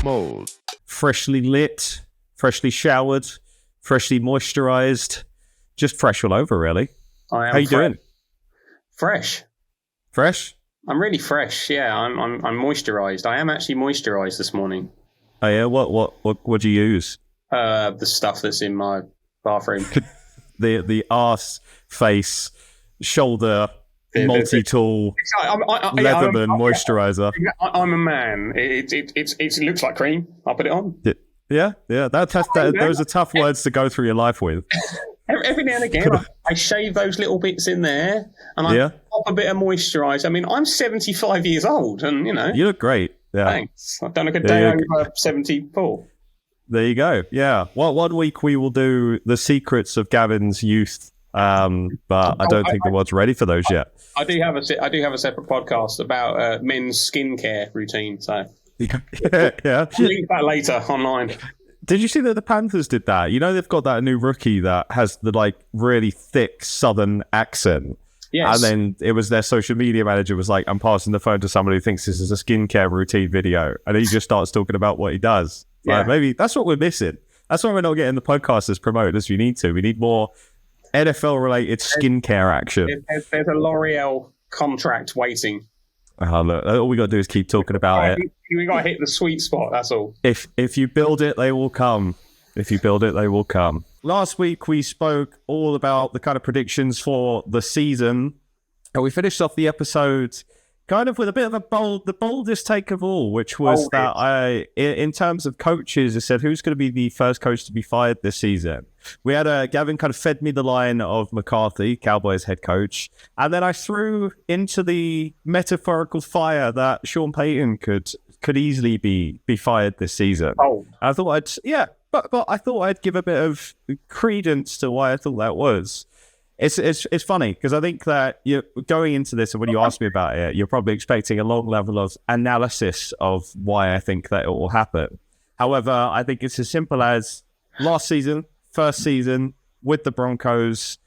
bold. Freshly lit, freshly showered, freshly moisturized, just fresh all over, really. I am. How you doing? Fresh. Fresh? I'm really fresh. Yeah, I'm moisturized. I am actually moisturized this morning. Oh yeah. What do you use? The stuff that's in my bathroom. the arse, face, shoulder, multi-tool, Leatherman moisturizer. I'm a man. It looks like cream. I'll put it on. Yeah. Those are tough words to go through your life with. Every now and again, I shave those little bits in there, and I pop a bit of moisturiser. I mean, I'm 75 years old, and you look great. Yeah, thanks. I've done a good day over 74. There you go. Yeah. Well, 1 week we will do the secrets of Gavin's youth, but I don't think the world's ready for those yet. I do have a separate podcast about men's skincare routine. So yeah. I'll link that later online. Did you see that the Panthers did that? They've got that new rookie that has the really thick Southern accent. Yes. And then it was their social media manager was like, I'm passing the phone to somebody who thinks this is a skincare routine video. And he just starts talking about what he does. Yeah. Maybe that's what we're missing. That's why we're not getting the podcast as promoted as we need to. We need more NFL-related skincare action. There's a L'Oreal contract waiting. Oh, look, all we got to do is keep talking about it. We got to hit the sweet spot, that's all. If you build it, they will come. If you build it, they will come. Last week, we spoke all about the kind of predictions for the season. And we finished off the episode kind of with a bit of the boldest take of all, which was in terms of coaches, I said, who's going to be the first coach to be fired this season? We had Gavin kind of fed me the line of McCarthy, Cowboys head coach. And then I threw into the metaphorical fire that Sean Payton could easily be fired this season. Oh. I thought but I thought I'd give a bit of credence to why I thought that was. It's funny because I think that you're going into this, and when you ask me about it, you're probably expecting a long level of analysis of why I think that it will happen. However, I think it's as simple as first season with the Broncos,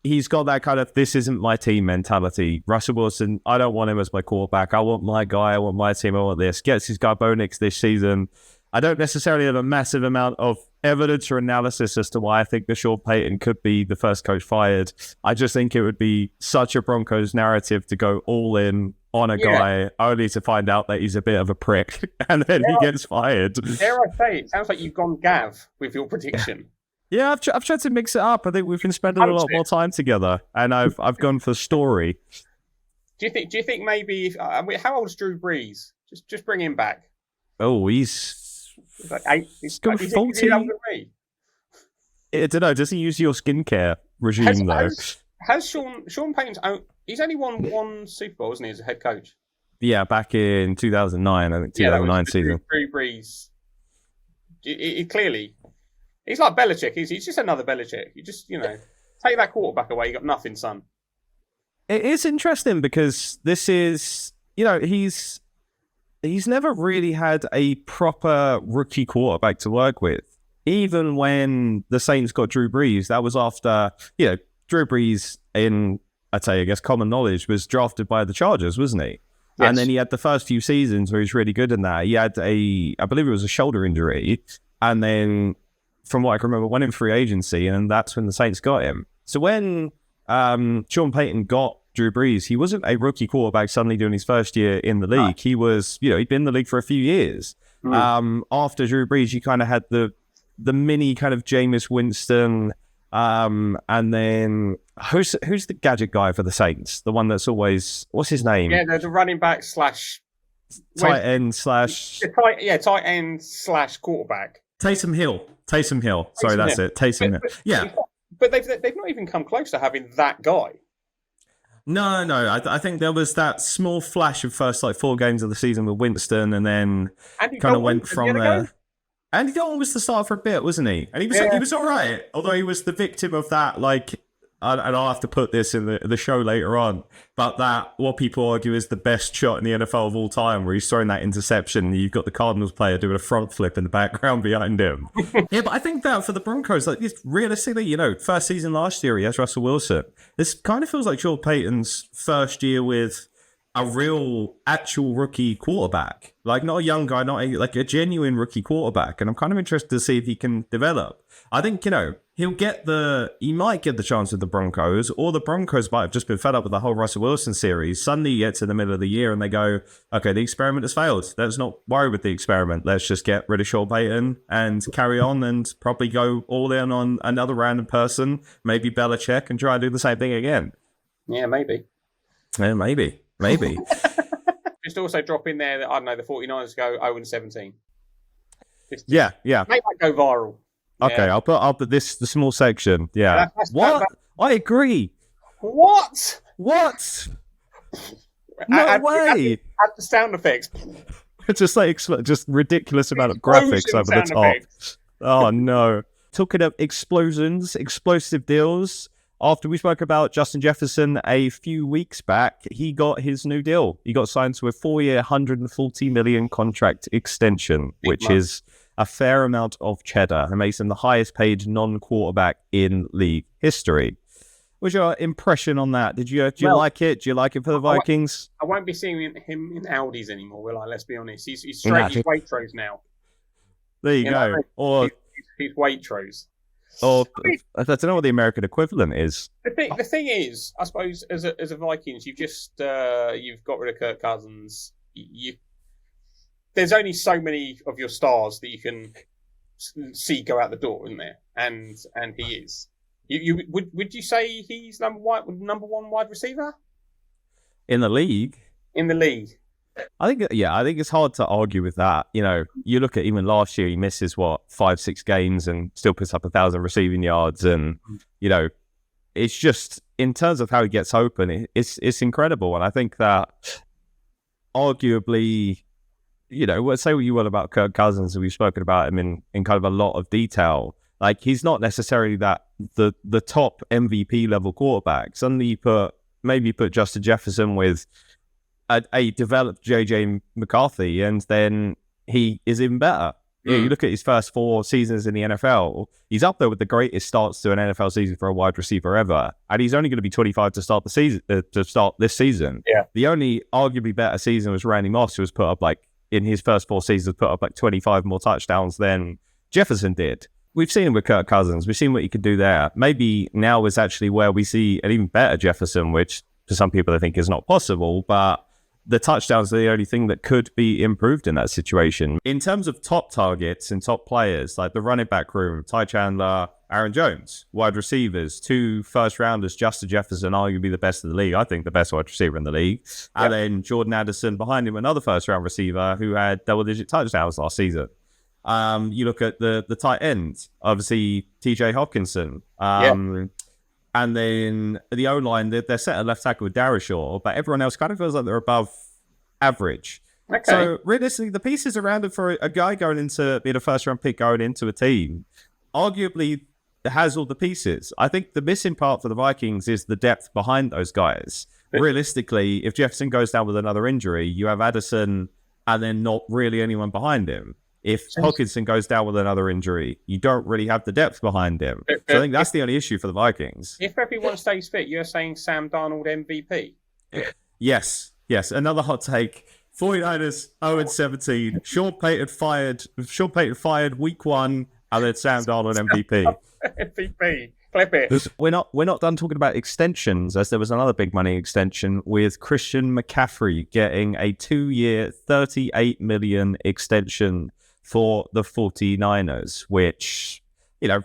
he's got that kind of this isn't my team mentality. Russell Wilson, I don't want him as my quarterback. I want my guy. I want my team. I want this. Gets his guy Bo Nix this season. I don't necessarily have a massive amount of evidence or analysis as to why I think that Sean Payton could be the first coach fired. I just think it would be such a Broncos narrative to go all in on a guy only to find out that he's a bit of a prick and then he gets fired. Dare I say, it sounds like you've gone Gav with your prediction. Yeah, I've tried to mix it up. I think we've been spending a lot more time together, and I've gone for story. Do you think maybe how old's Drew Brees? Just bring him back. Oh, he's like 8. He's got 40. I don't know. Does he use your skincare regime though? Has Sean Payton's he's only won one Super Bowl, isn't he, as a head coach? Yeah, back in 2009, I think 2009 season. Drew Brees. He clearly. He's like Belichick. He's just another Belichick. You just, take that quarterback away. You got nothing, son. It is interesting because this is, he's never really had a proper rookie quarterback to work with. Even when the Saints got Drew Brees, that was after, Drew Brees, I guess common knowledge, was drafted by the Chargers, wasn't he? Yes. And then he had the first few seasons where he was really good in that. He had I believe it was a shoulder injury. And then, from what I can remember, went in free agency, and that's when the Saints got him. So when Sean Payton got Drew Brees, he wasn't a rookie quarterback suddenly doing his first year in the league. He was, he'd been in the league for a few years. After Drew Brees, you kind of had the mini kind of Jameis Winston, and then who's the gadget guy for the Saints? The one that's always, what's his name? Yeah, the running back slash tight end slash tight end slash quarterback. Taysom Hill. Sorry, that's it. Taysom Hill. Yeah. But they've not even come close to having that guy. No. I think there was that small flash of first 4 games of the season with Winston, and then kind of went from there. Andy Dalton was the starter for a bit, wasn't he? And he was all right, although he was the victim of that, and I'll have to put this in the show later on, but that what people argue is the best shot in the NFL of all time, where he's throwing that interception and you've got the Cardinals player doing a front flip in the background behind him. Yeah, but I think that for the Broncos, realistically, first season last year, he has Russell Wilson. This kind of feels like Sean Payton's first year with a real, actual rookie quarterback. Like, not a young guy, like a genuine rookie quarterback. And I'm kind of interested to see if he can develop. I think, he might get the chance with the Broncos, or the Broncos might have just been fed up with the whole Russell Wilson series. Suddenly you get to the middle of the year and they go, okay, the experiment has failed. Let's not worry with the experiment. Let's just get rid of Sean Payton and carry on and probably go all in on another random person, maybe Belichick, and try and do the same thing again. Yeah, maybe. Yeah, maybe. Just also drop in there that, I don't know, the 49ers go 0-17. Yeah. Make that go viral. Okay, yeah. I'll put the small section. Yeah. I agree. What? No way. Add the sound effects. It's just ridiculous amount of graphics over the top. Effects. Oh no. Talking of explosions, explosive deals. After we spoke about Justin Jefferson a few weeks back, he got his new deal. He got signed to a 4-year, $140 million contract extension, which is a fair amount of cheddar, and makes him the highest paid non-quarterback in league history. What's your impression on that? Do you like it? Do you like it for the Vikings? I won't be seeing him in Audis anymore, will I? Let's be honest. He's straight to Waitrose now. There you go. Or he's Waitrose. Or I don't know what the American equivalent is. The thing is, I suppose as a Vikings, you've just you've got rid of Kirk Cousins. There's only so many of your stars that you can see go out the door, isn't there? And he is. Would you say he's number one wide receiver in the league? In the league. I think it's hard to argue with that. You look at even last year, he misses 5-6 games and still puts up 1,000 receiving yards, and it's just in terms of how he gets open, it's incredible. And I think that arguably, say what you will about Kirk Cousins, and we've spoken about him in kind of a lot of detail. Like, he's not necessarily that the top MVP level quarterback. Suddenly you maybe put Justin Jefferson with a developed JJ McCarthy, and then he is even better. Yeah, you look at his first 4 seasons in the NFL, he's up there with the greatest starts to an NFL season for a wide receiver ever, and he's only going to be 25 to start the season. To start this season, the only arguably better season was Randy Moss, who was put up in his first 4 seasons, put up 25 more touchdowns than Jefferson did. We've seen him with Kirk Cousins. We've seen what he could do there. Maybe now is actually where we see an even better Jefferson, which to some people I think is not possible, but the touchdowns are the only thing that could be improved in that situation. In terms of top targets and top players, like the running back room, Ty Chandler, Aaron Jones, wide receivers, 2 first-rounders, Justin Jefferson, arguably the best in the league. I think the best wide receiver in the league. Yep. And then Jordan Addison behind him, another first-round receiver who had double-digit touchdowns last season. You look at the tight ends, obviously TJ Hopkinson. And then the O-line, they're set at left tackle with Darrishaw, but everyone else kind of feels like they're above average. Okay. So realistically, the pieces around it for a guy going into being a first-round pick going into a team, arguably has all the pieces. I think the missing part for the Vikings is the depth behind those guys. Realistically, if Jefferson goes down with another injury, you have Addison and then not really anyone behind him. If Hockenson goes down with another injury, you don't really have the depth behind him. So I think that's the only issue for the Vikings. If everyone stays fit, you're saying Sam Darnold MVP? Yes. Another hot take. 49ers 0-17. Sean Payton fired week 1, and then Sam Darnold MVP. MVP. Clip it. We're not done talking about extensions, as there was another big money extension with Christian McCaffrey getting a 2-year, $38 million extension for the 49ers, which,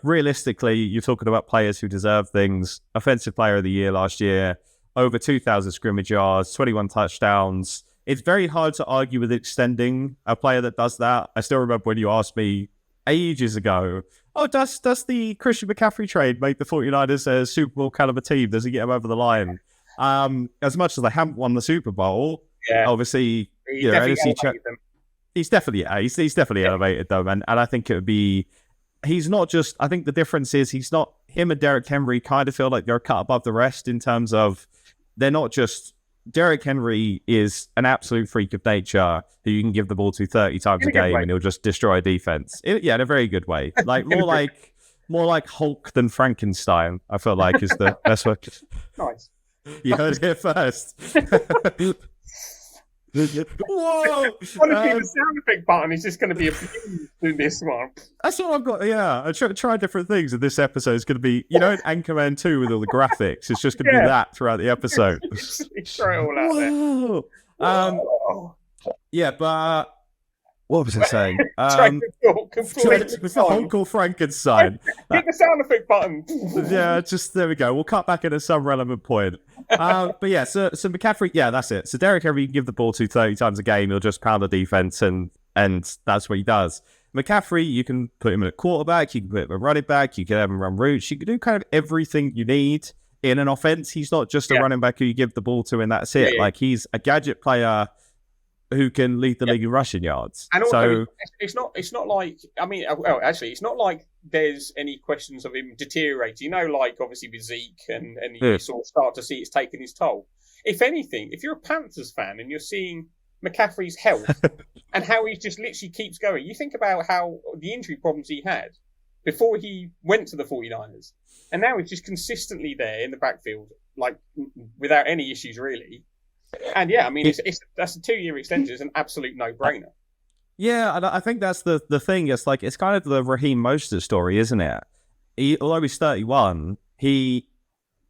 realistically, you're talking about players who deserve things. Offensive Player of the Year last year, over 2,000 scrimmage yards, 21 touchdowns. It's very hard to argue with extending a player that does that. I still remember when you asked me ages ago, does the Christian McCaffrey trade make the 49ers a Super Bowl caliber team? Does he get them over the line? As much as they haven't won the Super Bowl, obviously, he's definitely elevated them, and I think it would be. He's not just. I think the difference is he's not. Him and Derrick Henry kind of feel like they're cut above the rest in terms of they're not just. Derrick Henry is an absolute freak of nature who you can give the ball to 30 times a game and he'll just destroy a defense. In a very good way. More like Hulk than Frankenstein, I feel like is the best way. Nice. You heard it here first. Whoa! Honestly, the sound effect button is just going to be abused in this one. That's what I've got. Yeah, I try different things, and this episode is going to be, in Anchorman 2 with all the graphics. It's just going to be that throughout the episode. Throw it all out Whoa! there. Yeah, but what was I saying? With the Uncle Frankenstein. Hit the sound effect button. Yeah, just there we go. We'll cut back into some relevant point. But yeah, so McCaffrey, yeah, that's it. So Derrick Henry, you can give the ball to 30 times a game, he'll just pound the defense, and that's what he does. McCaffrey, you can put him at quarterback, you can put him at running back, you can have him run routes, you can do kind of everything you need in an offense. He's not just a running back who you give the ball to and that's it. Like, he's a gadget player who can lead the league in rushing yards. And also, it's not like, I mean, well, actually, it's not like there's any questions of him deteriorating. Like obviously with Zeke, and you sort of start to see it's taken his toll. If anything, if you're a Panthers fan and you're seeing McCaffrey's health and how he just literally keeps going, you think about how the injury problems he had before he went to the 49ers, and now he's just consistently there in the backfield, like without any issues really. And yeah, I mean, that's a 2-year extension. It's an absolute no-brainer. Yeah, and I think that's the thing. It's like, it's kind of the Raheem Mostert story, isn't it? Although he's 31, the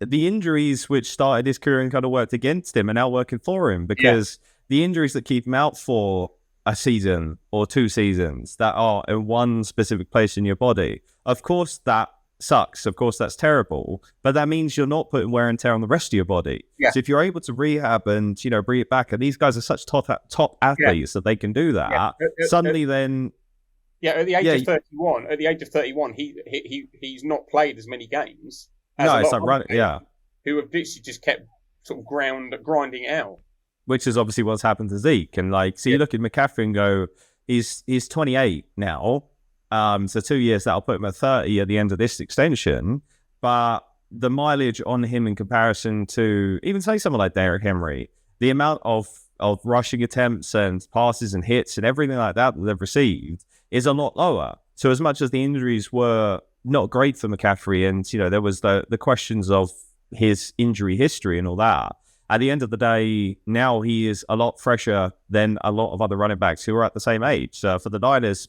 injuries which started his career and kind of worked against him are now working for him, because the injuries that keep him out for a season or 2 seasons that are in one specific place in your body, of course that sucks. Of course, that's terrible, but that means you're not putting wear and tear on the rest of your body. So if you're able to rehab and bring it back, and these guys are such top athletes that they can do that, suddenly then at the age of 31, he's not played as many games as it's like running, who have literally just kept sort of grinding it out, which is obviously what's happened to Zeke. And you look at McCaffrey and go, he's 28 now. So 2 years, that'll put him at 30 at the end of this extension. But the mileage on him in comparison to even say someone like Derrick Henry, the amount of rushing attempts and passes and hits and everything like that they've received is a lot lower. So as much as the injuries were not great for McCaffrey, and there was the questions of his injury history and all that, at the end of the day, now he is a lot fresher than a lot of other running backs who are at the same age. For the Niners,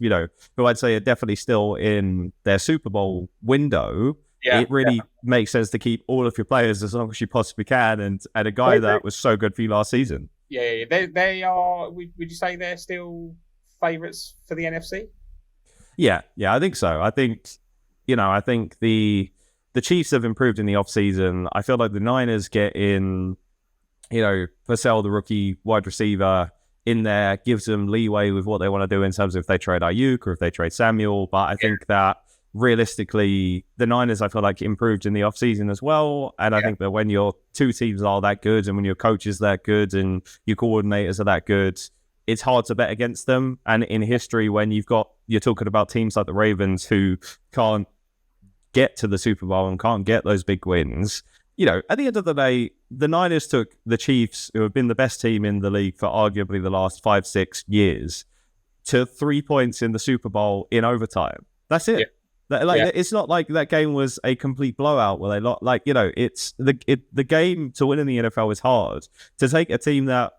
who I'd say are definitely still in their Super Bowl window, it really makes sense to keep all of your players as long as you possibly can, and a guy that was so good for you last season. Yeah. They are, would you say they're still favourites for the NFC? Yeah, I think so. I think the Chiefs have improved in the offseason. I feel like the Niners get in... Purcell, the rookie wide receiver, in there, gives them leeway with what they want to do in terms of if they trade Ayuk or if they trade Samuel. But I think that realistically, the Niners, I feel like, improved in the offseason as well. And I think that when your 2 teams are that good, and when your coach is that good, and your coordinators are that good, it's hard to bet against them. And in history, when you're talking about teams like the Ravens who can't get to the Super Bowl and can't get those big wins, at the end of the day, the Niners took the Chiefs, who have been the best team in the league for arguably the last 5-6 years, to 3 points in the Super Bowl in overtime. That's it. It's not like that game was a complete blowout where they it's the game to win in the NFL is hard. To take a team that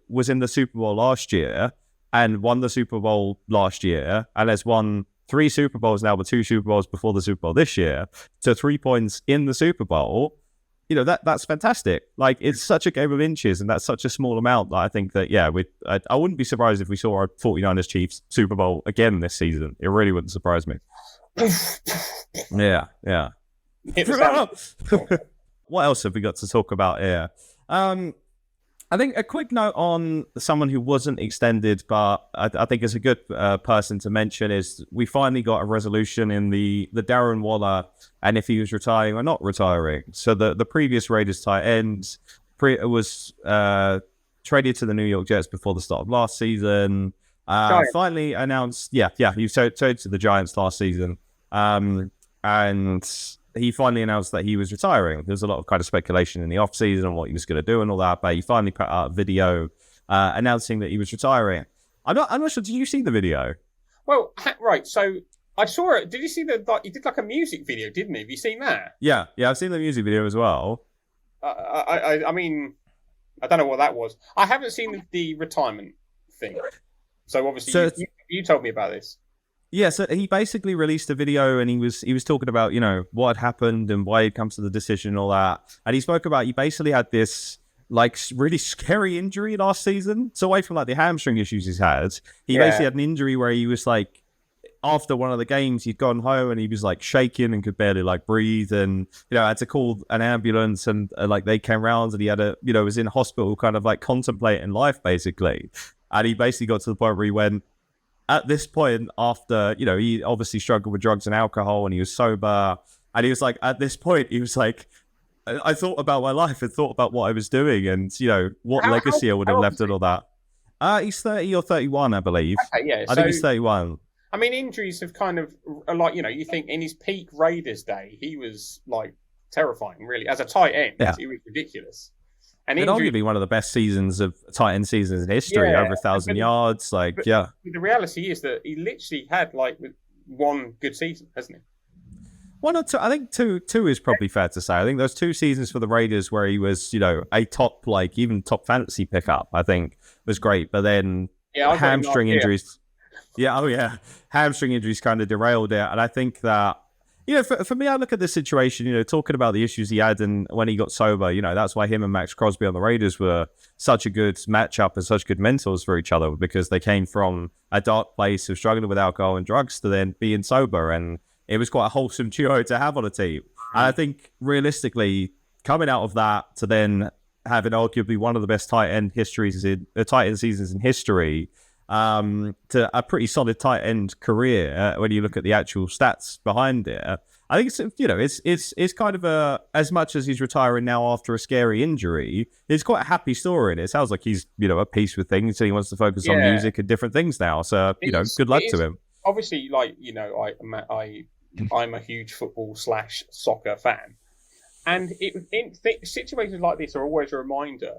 was in the Super Bowl last year and won the Super Bowl last year and has won 3 Super Bowls now, but 2 Super Bowls before the Super Bowl this year, to 3 points in the Super Bowl. That's fantastic. It's such a game of inches, and that's such a small amount that I think that, I wouldn't be surprised if we saw our 49ers Chiefs Super Bowl again this season. It really wouldn't surprise me. Yeah. What else have we got to talk about here? I think a quick note on someone who wasn't extended, but I think is a good person to mention, is we finally got a resolution in the Darren Waller and if he was retiring or not retiring. So the previous Raiders tight end was traded to the New York Jets before the start of last season. Finally announced, he was traded to the Giants last season. And he finally announced that he was retiring. There was a lot of kind of speculation in the off-season on what he was going to do and all that, but he finally put out a video announcing that he was retiring. I'm not sure, did you see the video? Well, right, so I saw it. Did you see he did like a music video, didn't he? Have you seen that? Yeah, I've seen the music video as well. I mean, I don't know what that was. I haven't seen the retirement thing. So obviously, So you told me about this. yeah, so he basically released a video and he was talking about, what had happened and why he'd come to the decision and all that. And he spoke about, he basically had this like really scary injury last season. So away from like the hamstring issues he's had, he basically had an injury where he was like, after one of the games, he'd gone home and he was like shaking and could barely like breathe, and had to call an ambulance, and like they came round and he had was in hospital, kind of like contemplating life basically. And he basically got to the point where he went, at this point, after he obviously struggled with drugs and alcohol and he was sober, and he was like, at this point he was like, I thought about my life and thought about what I was doing and what legacy I would have left and all that. He's 30 or 31, I believe. Okay, yeah, I think he's 31. I mean, injuries have kind of like, you think in his peak Raiders day, he was like terrifying, really. As a tight end, he was ridiculous. And it'd arguably be one of the best seasons of tight end seasons in history, over 1,000 yards. The reality is that he literally had like one good season, hasn't he? One or two. I think two is probably fair to say. I think those 2 seasons for the Raiders where he was, a top, like even top fantasy pickup, I think was great. But then hamstring injuries. Hamstring injuries kind of derailed it. And I think that, for me, I look at this situation, talking about the issues he had and when he got sober, that's why him and Max Crosby on the Raiders were such a good matchup and such good mentors for each other, because they came from a dark place of struggling with alcohol and drugs to then being sober. And it was quite a wholesome duo to have on a team. And I think realistically, coming out of that to then having arguably one of the best tight end seasons in history, to a pretty solid tight end career when you look at the actual stats behind it. I think it's kind of as much as he's retiring now after a scary injury, it's quite a happy story, and it sounds like he's at peace with things, and he wants to focus on music and different things now. So good luck to him. Obviously, like I'm a huge football/soccer fan, and situations like this are always a reminder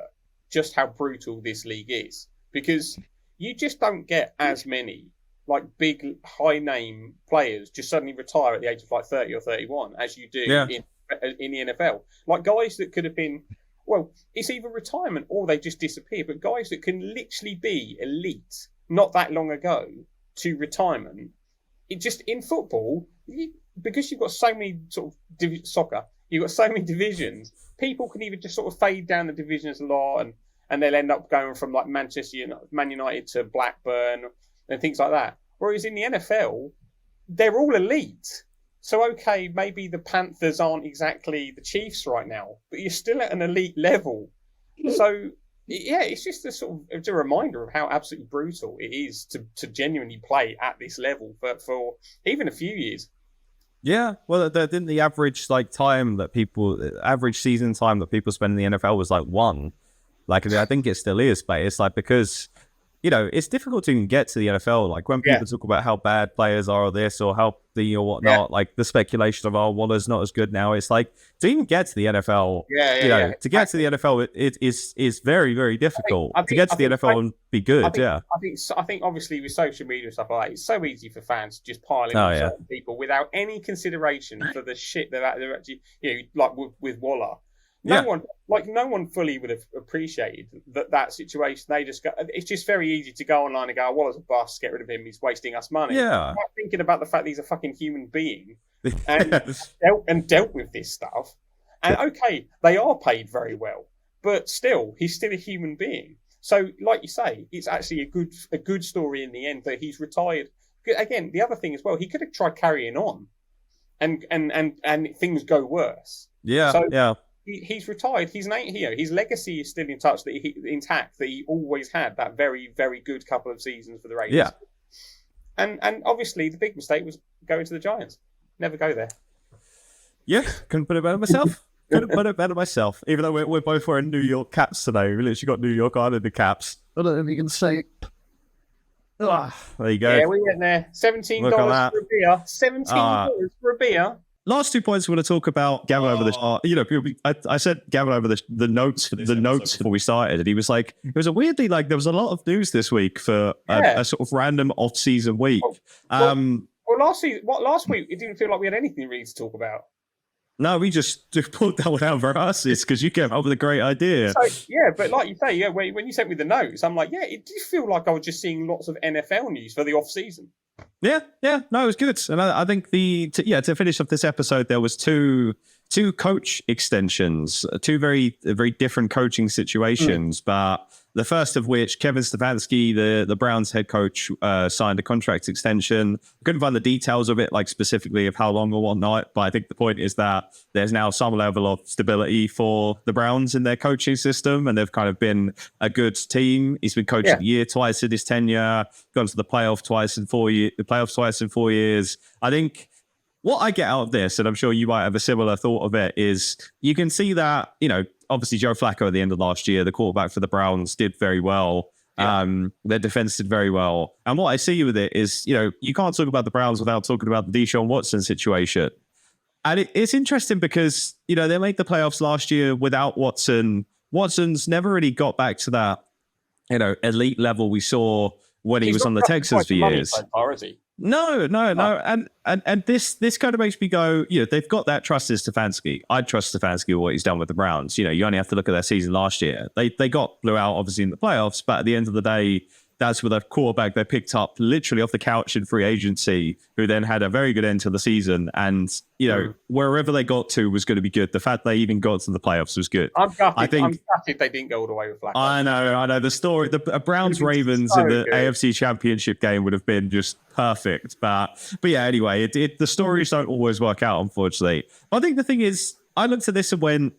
just how brutal this league is, because you just don't get as many like big high name players just suddenly retire at the age of like 30 or 31 as you do in the NFL. Like guys that could have been, well, it's either retirement or they just disappear, but guys that can literally be elite not that long ago to retirement. It just, in football, because you've got so many sort of soccer, you've got so many divisions, people can either just sort of fade down the divisions a lot and they'll end up going from like Man United to Blackburn and things like that. Whereas in the NFL, they're all elite. So, okay, maybe the Panthers aren't exactly the Chiefs right now, but you're still at an elite level. So, yeah, it's just it's a reminder of how absolutely brutal it is to genuinely play at this level for even a few years. Yeah, well, didn't the average season time that people spend in the NFL was like 1. Like, I think it still is, but it's like, because, it's difficult to even get to the NFL. Like, when people talk about how bad players are or this or how or whatnot, like the speculation of, Waller's not as good now. It's like, to even get to the NFL, to get to the NFL, it is very, very difficult. To get to the NFL and be good, I think obviously with social media and stuff like that, it's so easy for fans to just pile in on certain people without any consideration for the shit they're actually, like with Waller. No one fully would have appreciated that situation. They just it's just very easy to go online and go, Waller's a bust, get rid of him, he's wasting us money. Yeah. Not thinking about the fact that he's a fucking human being and dealt with this stuff. And okay, they are paid very well, but still, he's still a human being. So, like you say, it's actually a good story in the end that he's retired. Again, the other thing as well, he could have tried carrying on, and things go worse. Yeah. So, yeah. He's retired. His legacy is still intact. That he always had that very, very good couple of seasons for the Raiders. Yeah. And obviously the big mistake was going to the Giants. Never go there. Yeah, couldn't put it better myself. Even though we're both wearing New York caps today, we literally got New York Islander caps. I don't know if you can say. There you go. Yeah, we went there. $17 for a beer. $17 for a beer. Last 2 points we're going to talk about. Gavin over the, I said Gavin over the notes before we started, and he was like, it was a weirdly like there was a lot of news this week for a sort of random off-season week. Last week it didn't feel like we had anything really to talk about. No, we just pulled that one out of our asses because you came up with a great idea. So yeah, but like you say, yeah, when you sent me the notes, I'm like, yeah, it did feel like I was just seeing lots of NFL news for the off season. Yeah, no, it was good, and I think to finish off this episode, there was two coach extensions, two very different coaching situations, but the first of which, Kevin Stefanski, the Browns head coach, signed a contract extension. Couldn't find the details of it, like specifically of how long or whatnot, but I think the point is that there's now some level of stability for the Browns in their coaching system, and they've kind of been a good team. He's been coach of the year twice in his tenure, gone to the playoffs twice in 4 years. I think what I get out of this, and I'm sure you might have a similar thought of it, is you can see that, obviously Joe Flacco at the end of last year, the quarterback for the Browns, did very well. Their defense did very well. And what I see with it is, you can't talk about the Browns without talking about the Deshaun Watson situation. And it's interesting because, they made the playoffs last year without Watson. Watson's never really got back to that, elite level we saw when he was on the Texans for years. So far, is he? No. And this kind of makes me go, they've got that trust in Stefanski. I trust Stefanski with what he's done with the Browns. You only have to look at their season last year. They got blew out, obviously, in the playoffs, but at the end of the day, that's with a quarterback they picked up literally off the couch in free agency, who then had a very good end to the season. And, wherever they got to was going to be good. The fact they even got to the playoffs was good. I'm gutted they didn't go all the way with Flacco. I know. The story, the Browns-Ravens in the AFC Championship game would have been just perfect. But yeah, anyway, the stories don't always work out, unfortunately. I think the thing is, I looked at this and went,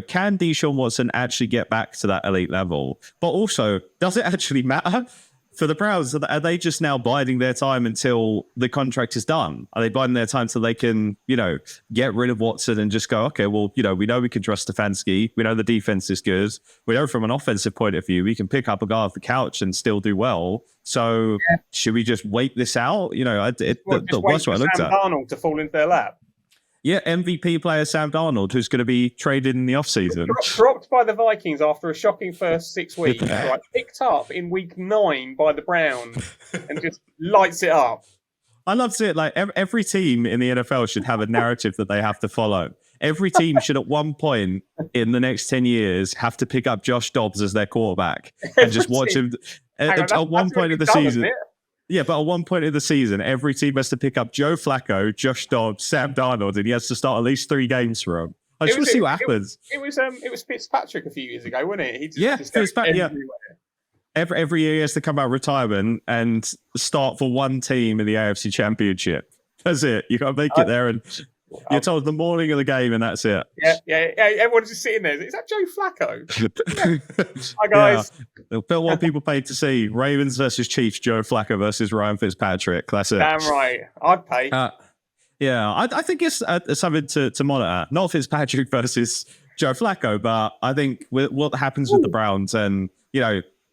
can Deshaun Watson actually get back to that elite level? But also, does it actually matter for the Browns? Are they just now biding their time until the contract is done? Are they biding their time so they can, get rid of Watson and just go, okay, well, we know we can trust Stefanski. We know the defense is good. We know from an offensive point of view, we can pick up a guy off the couch and still do well. So should we just wait this out? The worst way I looked at. Sam Darnold to fall into their lap. Yeah, MVP player Sam Darnold, who's going to be traded in the offseason. Dropped by the Vikings after a shocking first 6 weeks. Right, picked up in week 9 by the Browns and just lights it up. I love to see it. Like, every team in the NFL should have a narrative that they have to follow. Every team should at one point in the next 10 years have to pick up Josh Dobbs as their quarterback and just watch him at one point of the season. Yeah, but at one point in the season, every team has to pick up Joe Flacco, Josh Dobbs, Sam Darnold, and he has to start at least 3 games for him. I just want to see what happens. It was Fitzpatrick a few years ago, wasn't it? Fitzpatrick. Yeah. Every year he has to come out of retirement and start for one team in the AFC Championship. That's it. You got to make it there, and you're told the morning of the game, and that's it. Yeah. Everyone's just sitting there. Is that Joe Flacco? Hi, guys. Yeah. Bill, what people paid to see: Ravens versus Chiefs, Joe Flacco versus Ryan Fitzpatrick. That's it. Damn right. I'd pay. I think it's something to monitor. Not Fitzpatrick versus Joe Flacco, but I think with what happens with the Browns, and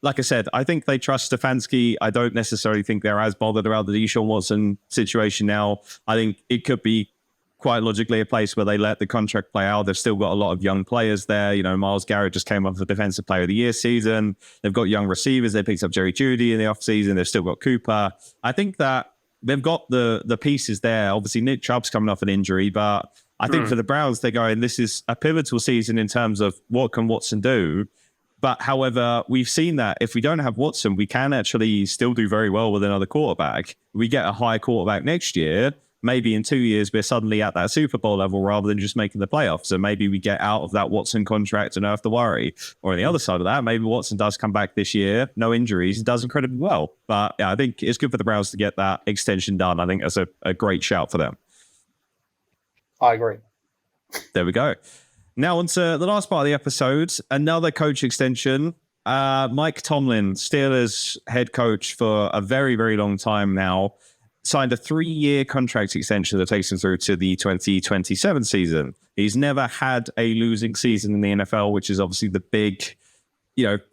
like I said, I think they trust Stefanski. I don't necessarily think they're as bothered about the Deshaun Watson situation now. I think it could be quite logically a place where they let the contract play out. They've still got a lot of young players there. Myles Garrett just came off the Defensive Player of the Year season. They've got young receivers. They picked up Jerry Jeudy in the offseason. They've still got Cooper. I think that they've got the pieces there. Obviously, Nick Chubb's coming off an injury, but I think for the Browns, they're going, this is a pivotal season in terms of what can Watson do. But however, we've seen that if we don't have Watson, we can actually still do very well with another quarterback. We get a high quarterback next year. Maybe in 2 years, we're suddenly at that Super Bowl level rather than just making the playoffs. So maybe we get out of that Watson contract and don't have to worry. Or on the other side of that, maybe Watson does come back this year, no injuries, and does incredibly well. But yeah, I think it's good for the Browns to get that extension done. I think that's a great shout for them. I agree. There we go. Now on to the last part of the episode, another coach extension. Mike Tomlin, Steelers head coach for a very, very long time now, signed a 3-year contract extension that takes him through to the 2027 season. He's never had a losing season in the NFL, which is obviously the big,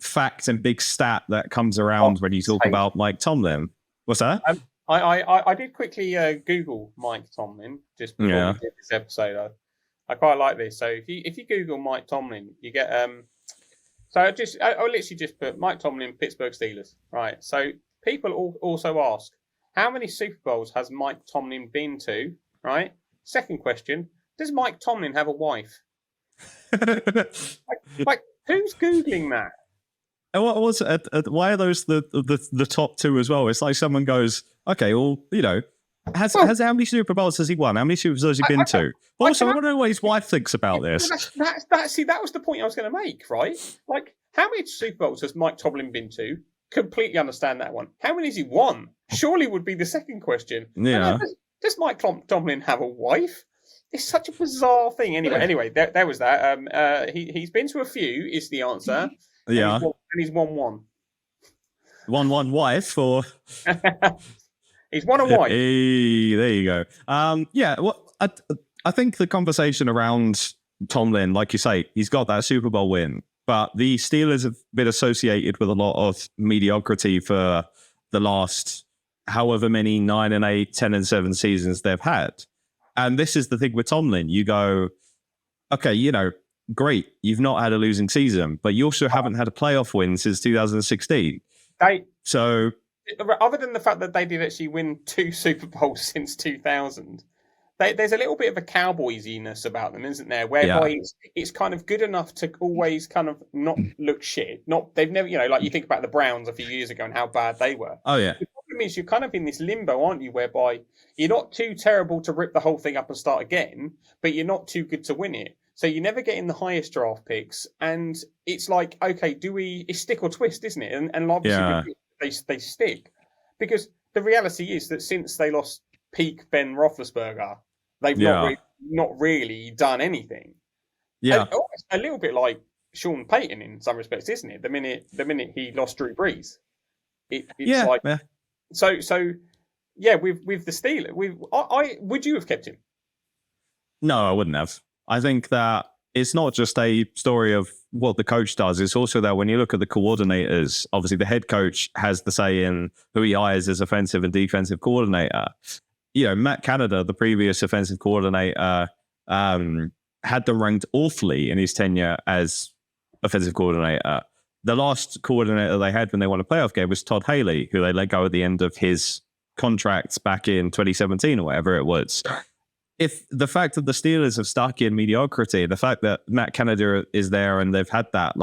fact and big stat that comes around when you talk about Mike Tomlin. What's that? I did quickly Google Mike Tomlin just before we did this episode. I quite like this. So if you Google Mike Tomlin, you get So I literally just put Mike Tomlin, Pittsburgh Steelers. Right. So people also ask, how many Super Bowls has Mike Tomlin been to? Right. Second question, does Mike Tomlin have a wife? like who's Googling that? And what was why are those the top two as well? It's like someone goes, okay, well, has how many Super Bowls has he won? How many Super Bowls has he been to? Also, I want to know what his wife thinks about this. That was the point I was going to make, right? Like, how many Super Bowls has Mike Tomlin been to? Completely understand that one. How many has he won? Surely would be the second question. Yeah. Does Mike Tomlin have a wife? It's such a bizarre thing. Anyway, there was that. He's been to a few. Is the answer? Yeah. And he's won one. 1-1 wife or. He's won a wife. Hey, there you go. Yeah. Well, I think the conversation around Tomlin, like you say, he's got that Super Bowl win, but the Steelers have been associated with a lot of mediocrity for the last however many 9-8, 10-7 seasons they've had. And this is the thing with Tomlin. You go, okay, great, you've not had a losing season, but you also haven't had a playoff win since 2016. So, other than the fact that they did actually win 2 Super Bowls since 2000, there's a little bit of a Cowboys-iness about them, isn't there? Whereby it's kind of good enough to always kind of not look shit. They've never, like you think about the Browns a few years ago and how bad they were. Oh yeah. The problem is you're kind of in this limbo, aren't you? Whereby you're not too terrible to rip the whole thing up and start again, but you're not too good to win it. So you never get in the highest draft picks, and it's like, okay, it's stick or twist, isn't it? And obviously they stick, because the reality is that since they lost peak Ben Roethlisberger, they've not really done anything. Yeah, and a little bit like Sean Payton in some respects, isn't it? The minute he lost Drew Brees, So yeah, with the Steelers, I would you have kept him? No, I wouldn't have. I think that it's not just a story of what the coach does. It's also that when you look at the coordinators, obviously the head coach has the say in who he hires as offensive and defensive coordinator. Matt Canada, the previous offensive coordinator, had them ranked awfully in his tenure as offensive coordinator. The last coordinator they had when they won a playoff game was Todd Haley, who they let go at the end of his contract back in 2017 or whatever it was. If the fact that the Steelers have stuck in mediocrity, the fact that Matt Canada is there and they've had that,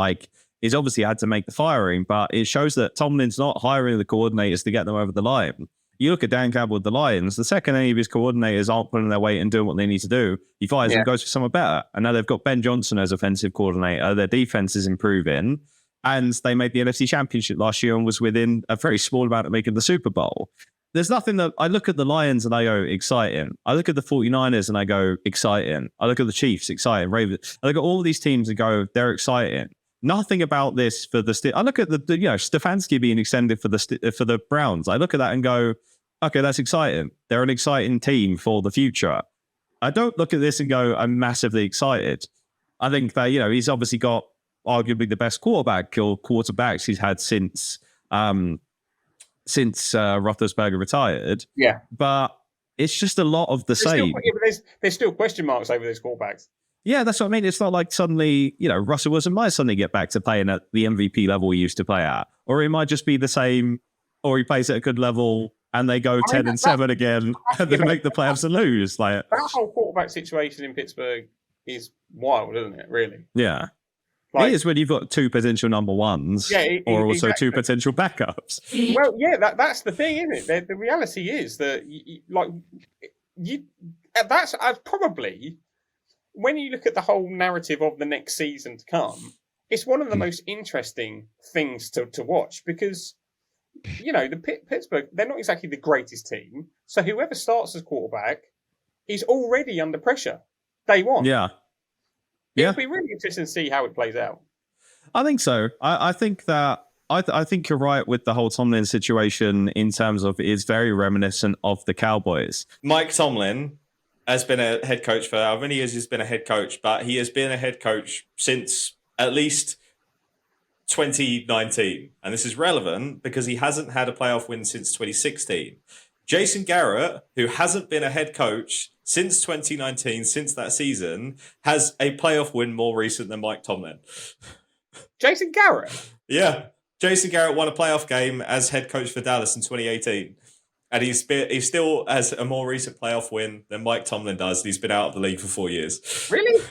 he's obviously had to make the firing, but it shows that Tomlin's not hiring the coordinators to get them over the line. You look at Dan Campbell with the Lions, the second any of his coordinators aren't pulling their weight and doing what they need to do, he fires and goes for someone better. And now they've got Ben Johnson as offensive coordinator. Their defense is improving. And they made the NFC Championship last year and was within a very small amount of making the Super Bowl. There's nothing that I look at the Lions and I go, exciting. I look at the 49ers and I go, exciting. I look at the Chiefs, exciting. Ravens. I look at all these teams and go, they're exciting. Nothing about this for the I look at the Stefanski being extended for the Browns. I look at that and go, okay, that's exciting. They're an exciting team for the future. I don't look at this and go, I'm massively excited. I think that, he's obviously got arguably the best quarterback or quarterbacks he's had since Roethlisberger retired. Yeah. But it's just a lot of the same. There's still question marks over those quarterbacks. Yeah, that's what I mean. It's not like suddenly, Russell Wilson might suddenly get back to playing at the MVP level he used to play at. Or it might just be the same, or he plays at a good level and they go 10-7 again and they make the playoffs and lose. That whole quarterback situation in Pittsburgh is wild, isn't it, really? Yeah. It is when you've got 2 potential number ones, or also exactly. 2 potential backups. Well, yeah, that's the thing, isn't it? The reality is that, that's probably, when you look at the whole narrative of the next season to come, it's one of the most interesting things to watch because, the Pittsburgh, they're not exactly the greatest team, so whoever starts as quarterback is already under pressure day one. Yeah. It'll be really interesting to see how it plays out. I think so. I think that I think you're right with the whole Tomlin situation in terms of it's very reminiscent of the Cowboys. Mike Tomlin has been a head coach for how many years he's been a head coach, but he has been a head coach since at least 2019. And this is relevant because he hasn't had a playoff win since 2016. Jason Garrett, who hasn't been a head coach since 2019, since that season, has a playoff win more recent than Mike Tomlin. Jason Garrett? Yeah. Jason Garrett won a playoff game as head coach for Dallas in 2018. and he still has a more recent playoff win than Mike Tomlin does. He's been out of the league for 4 years. Really?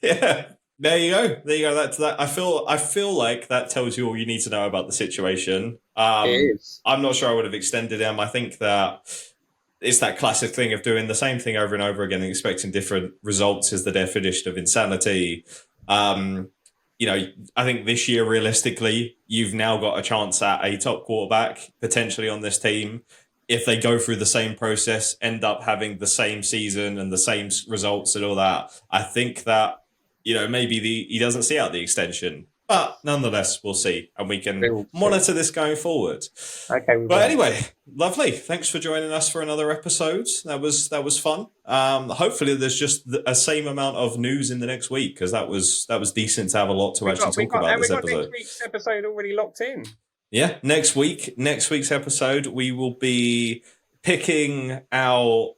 Yeah. There you go. That's that. I feel like that tells you all you need to know about the situation. It is. I'm not sure I would have extended him. I think that it's that classic thing of doing the same thing over and over again and expecting different results is the definition of insanity. I think this year, realistically, you've now got a chance at a top quarterback potentially on this team. If they go through the same process, end up having the same season and the same results and all that, I think that, maybe he doesn't see out the extension. But nonetheless, we'll see. And we can monitor this going forward. Okay. But anyway, lovely. Thanks for joining us for another episode. That was fun. Hopefully there's just a same amount of news in the next week, because that was decent to have a lot to actually talk about this episode. Next week's episode already locked in. Yeah, next week's episode, we will be picking our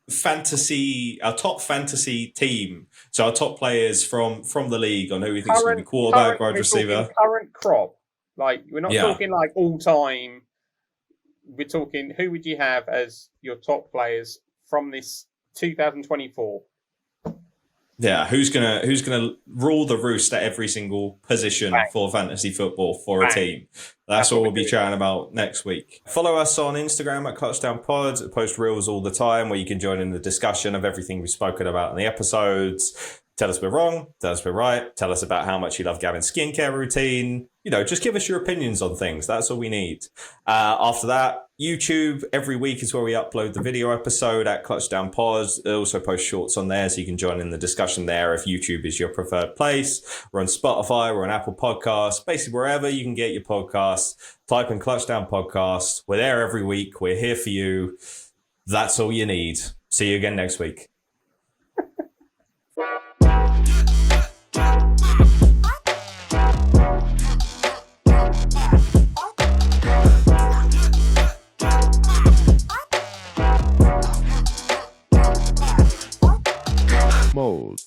top fantasy team. So our top players from the league on who we think is going to be quarterback, wide receiver. Current crop. Like, we're not talking like all time. We're talking, who would you have as your top players from this 2024? Yeah, who's gonna rule the roost at every single position for fantasy football for a team? That's what we'll be chatting about next week. Follow us on Instagram at ClutchdownPod. I post reels all the time where you can join in the discussion of everything we've spoken about in the episodes. Tell us we're wrong. Tell us we're right. Tell us about how much you love Gavin's skincare routine. Just give us your opinions on things. That's all we need. After that, YouTube every week is where we upload the video episode at ClutchdownPod. I also post shorts on there, so you can join in the discussion there if YouTube is your preferred place. We're on Spotify. We're on Apple Podcasts. Basically, wherever you can get your podcasts, type in Clutchdown Podcast. We're there every week. We're here for you. That's all you need. See you again next week. Mode.